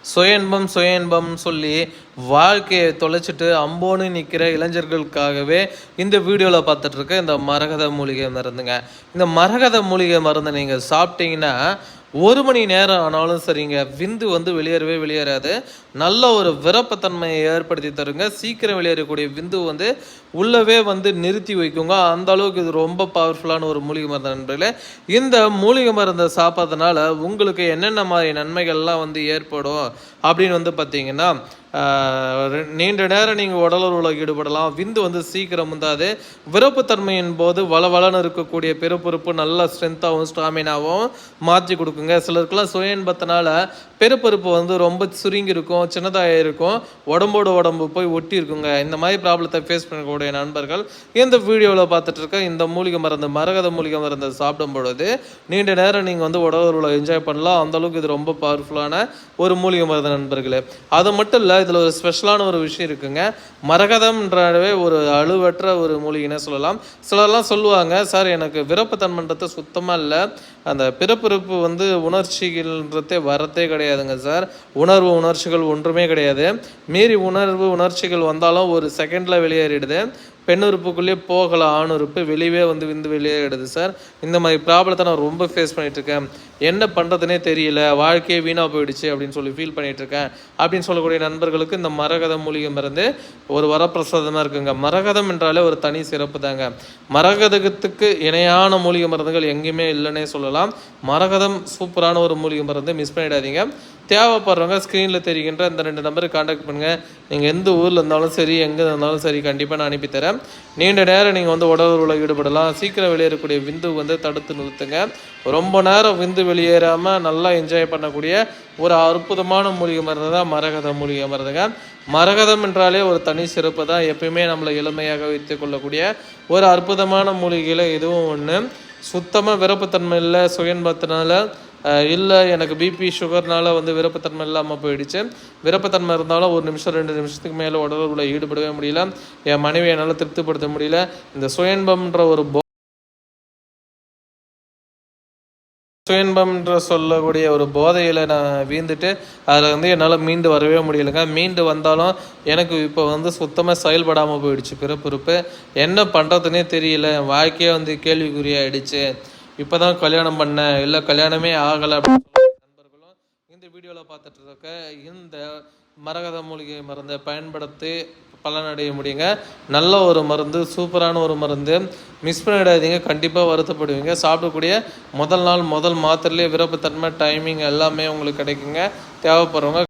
சுய இன்பம் சொல்லி வாழ்க்கையை தொலைச்சிட்டு அம்போன்னு நிற்கிற இளைஞர்களுக்காகவே இந்த வீடியோவில் பார்த்துட்ருக்க இந்த மரகத மூலிகை மருந்துங்க. இந்த மரகத மூலிகை மருந்தை நீங்கள் சாப்பிட்டீங்கன்னா 1 மணி நேரம் ஆனாலும் சரிங்க, விந்து வெளியேறவே வெளியேறாது. நல்ல ஒரு விரப்பத்தன்மையை ஏற்படுத்தி தருங்க. சீக்கிரம் வெளியேறக்கூடிய விந்து உள்ளவே நிறுத்தி வைக்குங்க. அந்த அளவுக்கு இது ரொம்ப பவர்ஃபுல்லான ஒரு மூலிகை மருந்து நண்பர்களே. இந்த மூலிகை மருந்தை சாப்பிட்றதுனால உங்களுக்கு என்னென்ன மாதிரி நன்மைகள்லாம் ஏற்படும் அப்படின்னு பார்த்தீங்கன்னா, நீண்ட நேரம் நீங்கள் உடலுறவில் ஈடுபடலாம். விந்து சீக்கிரம் முந்தாது. விருப்பத்தன்மையின் போது வளவளன்னு இருக்கக்கூடிய பெருப்பொறுப்பு நல்ல ஸ்ட்ரென்த்தாகவும் ஸ்டாமினாவும் மாற்றி கொடுக்குங்க. சிலருக்குலாம் சுய இன்பத்தினால பெருப்பொறுப்பு ரொம்ப சுருங்கி இருக்கும், சின்னதாக இருக்கும், உடம்பு போய் ஒட்டி இருக்குங்க. இந்த மாதிரி ப்ராப்ளத்தை ஃபேஸ் பண்ணக்கூடிய நண்பர்கள் இந்த வீடியோவில் பார்த்துட்டு இருக்க இந்த மூலிகை மருந்து மரகத மூலிகை மருந்து சாப்பிடும் பொழுது நீண்ட நேரம் நீங்கள் உடலுறவில் என்ஜாய் பண்ணலாம். அந்தளவுக்கு இது ரொம்ப பவர்ஃபுல்லான ஒரு மூலிகை மருந்து நண்பர்களே. அது மட்டும் இல்லை, இதில் ஒரு ஸ்பெஷலான ஒரு விஷயம் இருக்குங்க. மரகதம்ன்றவே ஒரு அழுவற்ற ஒரு மூலிகைன்னு சொல்லலாம். சிலர்லாம் சொல்லுவாங்க, சார் எனக்கு விருப்பத்தன்மைன்றது சுத்தமாக இல்லை, அந்த பிறப்பிறப்பு உணர்ச்சிகள்ன்றதே வரத்தே கிடையாதுங்க சார். உணர்ச்சிகள் ஒன்றுமே கிடையாது. மீறி உணர்ச்சிகள் வந்தாலும் ஒரு செகண்டில் வெளியேறிடுது. பெண் உறுப்புக்குள்ளேயே போகலாம், ஆண் உறுப்பு வெளியே வெளியேறிடுது சார். இந்த மாதிரி ப்ராப்ளத்தை நான் ரொம்ப ஃபேஸ் பண்ணிகிட்ருக்கேன். என்ன பண்ணுறதுனே தெரியல, வாழ்க்கையே வீணாக போயிடுச்சு அப்படின்னு சொல்லி ஃபீல் பண்ணிகிட்ருக்கேன் அப்படின்னு சொல்லக்கூடிய நண்பர்களுக்கு இந்த மரகத மூலிகை மருந்து ஒரு வரப்பிரசாதமாக இருக்குங்க. மரகதம் என்றாலே ஒரு தனி சிறப்பு தாங்க. மரகதத்துக்கு இணையான மூலிகை மருந்துகள் எங்கேயுமே இல்லைன்னே சொல்லலாம். மரகதம் சூப்பரான ஒரு மூலிகை மருந்து, மிஸ் பண்ணிடாதீங்க. தேவைப்படுறவங்க ஸ்க்ரீனில் தெரிகின்ற இந்த 2 நம்பருக்கு காண்டாக்ட் பண்ணுங்கள். நீங்கள் எந்த ஊரில் இருந்தாலும் சரி, எங்கே இருந்தாலும் சரி, கண்டிப்பாக நான் அனுப்பித்தரேன். நீண்ட நேரம் நீங்கள் உடலுறவில் ஈடுபடலாம். சீக்கிரம் வெளியேறக்கூடிய விந்து தடுத்து நிறுத்துங்க. ரொம்ப நேரம் விந்து வெளியேறாமல் நல்லா என்ஜாய் பண்ணக்கூடிய ஒரு அற்புதமான மூலிகை மருந்து தான் மரகத மூலிகை மருந்துங்க. மரகதம் என்றாலே ஒரு தனி சிறப்பு தான். எப்பயுமே நம்மளை எளிமையாக வைத்து கொள்ளக்கூடிய ஒரு அற்புதமான மூலிகையில் இதுவும் ஒன்று. சுத்தமாக விருப்பத்தன்மை இல்லை, சுயன்பத்தினால இல்லை, எனக்கு பிபி சுகர்னால விருப்பத்தன்மை இல்லாமல் போயிடுச்சு. விருப்பத்தன்மை இருந்தாலும் 1 நிமிஷம் 2 நிமிஷத்துக்கு மேலே உடலுறவில் ஈடுபடவே முடியல. என் மனைவியை என்னால் திருப்திப்படுத்த முடியல. இந்த சுயன்பம்ன்ற ஒரு சுயன்பம்ன்ற சொல்லக்கூடிய ஒரு போதையில் நான் வீழ்ந்துட்டு அதில் என்னால் மீண்டு வரவே முடியலைங்க. மீண்டு வந்தாலும் எனக்கு இப்போ சுத்தமாக செயல்படாமல் போயிடுச்சு பிறப்புறுப்பு. என்ன பண்ணுறதுனே தெரியல. என் வாழ்க்கையே கேள்விக்குறியாயிடுச்சு. இப்போ தான் கல்யாணம் பண்ணேன், இல்லை கல்யாணமே ஆகலை அப்படின்னு நண்பர்களும் இந்த வீடியோவில் பார்த்துட்டு இருக்க இந்த மரகத மூலிகை மருந்தை பயன்படுத்தி பலனடைய முடியுங்க. நல்ல ஒரு மருந்து, சூப்பரான ஒரு மருந்து, மிஸ் பண்ணிடாதீங்க. கண்டிப்பாக வருத்தப்படுவீங்க. சாப்பிடக்கூடிய முதல் நாள் முதல் மாத்திரையிலே விருப்பத்தன்மை டைமிங் எல்லாமே உங்களுக்கு கிடைக்குங்க. தேவைப்படுறவங்க